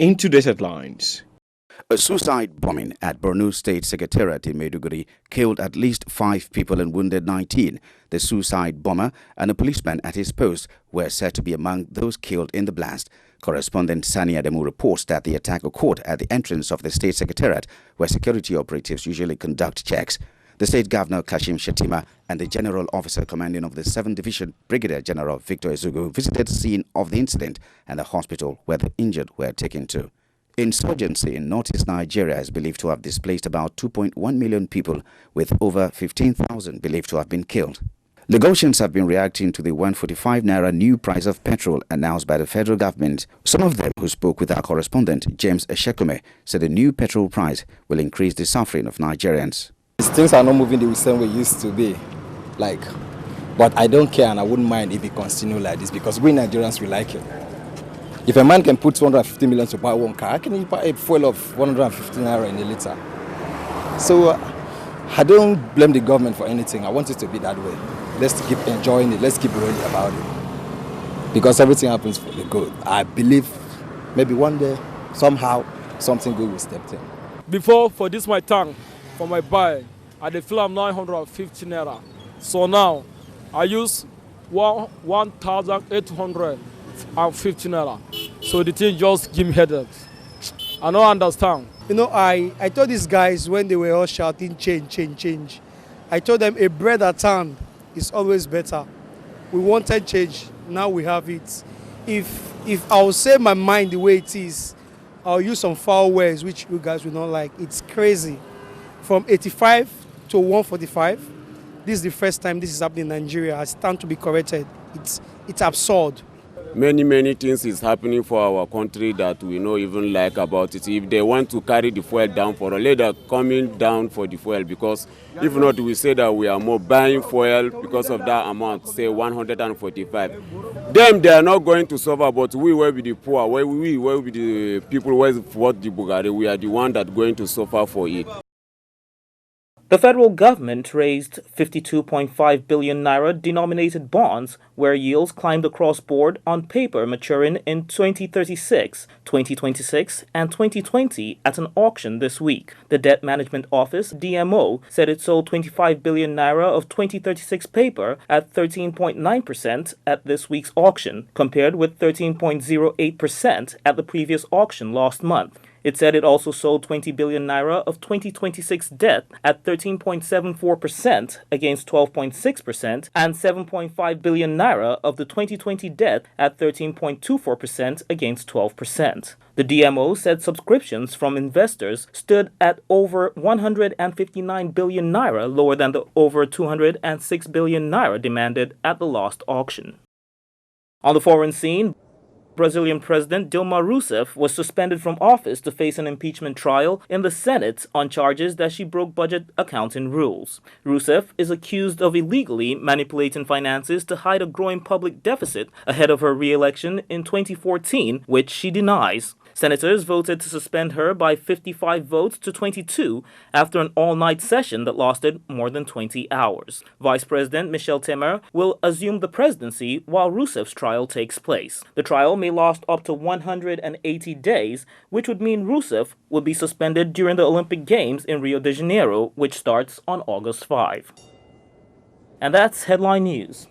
In today's headlines, a suicide bombing at Borno State Secretariat in Maiduguri killed at least 5 people and wounded 19. The suicide bomber and a policeman at his post were said to be among those killed in the blast. Correspondent Sani Ademu reports that the attack occurred at the entrance of the State Secretariat, where security operatives usually conduct checks. The State Governor Kashim Shettima and the General Officer Commanding of the 7th Division, Brigadier General Victor Ezugu, visited the scene of the incident and the hospital where the injured were taken to. Insurgency in northeast Nigeria is believed to have displaced about 2.1 million people, with over 15,000 believed to have been killed. Lagosians have been reacting to the 145 naira new price of petrol announced by the federal government. Some of them who spoke with our correspondent, James Eshekume, said the new petrol price will increase the suffering of Nigerians. Things are not moving the same way it used to be. But I don't care and I wouldn't mind if it continue like this, because we Nigerians, we like it. If a man can put 250 million to buy one car, how can he buy a fuel of 150 naira in a liter? So I don't blame the government for anything. I want it to be that way. Let's keep enjoying it. Let's keep worrying about it. Because everything happens for the good. I believe maybe one day, somehow, something good will step in. Before, for this my tank, for my buy, I dey fill am 950 naira. So now, I use 1,850 naira. So the thing just give me headaches. I don't understand. You know, I told these guys when they were all shouting change, change, change. I told them a bread at hand is always better. We wanted change, now we have it. If I'll say my mind the way it is, I'll use some foul words which you guys will not like. It's crazy. From 85 to 145, this is the first time this is happening in Nigeria. I stand to be corrected. It's absurd. Many things is happening for our country that we don't even like about it. If they want to carry the fuel down for us, let them coming down for the fuel, because if not, we say that we are more buying fuel because of that amount, say 145. Them, they are not going to suffer, but we will be the poor, we will be the people who vote the Bugari. We are the one that going to suffer for it. The federal government raised 52.5 billion naira denominated bonds, where yields climbed across board on paper maturing in 2036, 2026, and 2020 at an auction this week. The Debt Management Office, DMO, said it sold 25 billion naira of 2036 paper at 13.9% at this week's auction, compared with 13.08% at the previous auction last month. It said it also sold 20 billion naira of 2026 debt at 13.74% against 12.6% and 7.5 billion naira of the 2020 debt at 13.24% against 12%. The DMO said subscriptions from investors stood at over 159 billion naira, lower than the over 206 billion naira demanded at the last auction. On the foreign scene, Brazilian President Dilma Rousseff was suspended from office to face an impeachment trial in the Senate on charges that she broke budget accounting rules. Rousseff is accused of illegally manipulating finances to hide a growing public deficit ahead of her re-election in 2014, which she denies. Senators voted to suspend her by 55 votes to 22 after an all-night session that lasted more than 20 hours. Vice President Michel Temer will assume the presidency while Rousseff's trial takes place. The trial may last up to 180 days, which would mean Rousseff will be suspended during the Olympic Games in Rio de Janeiro, which starts on August 5. And that's Headline News.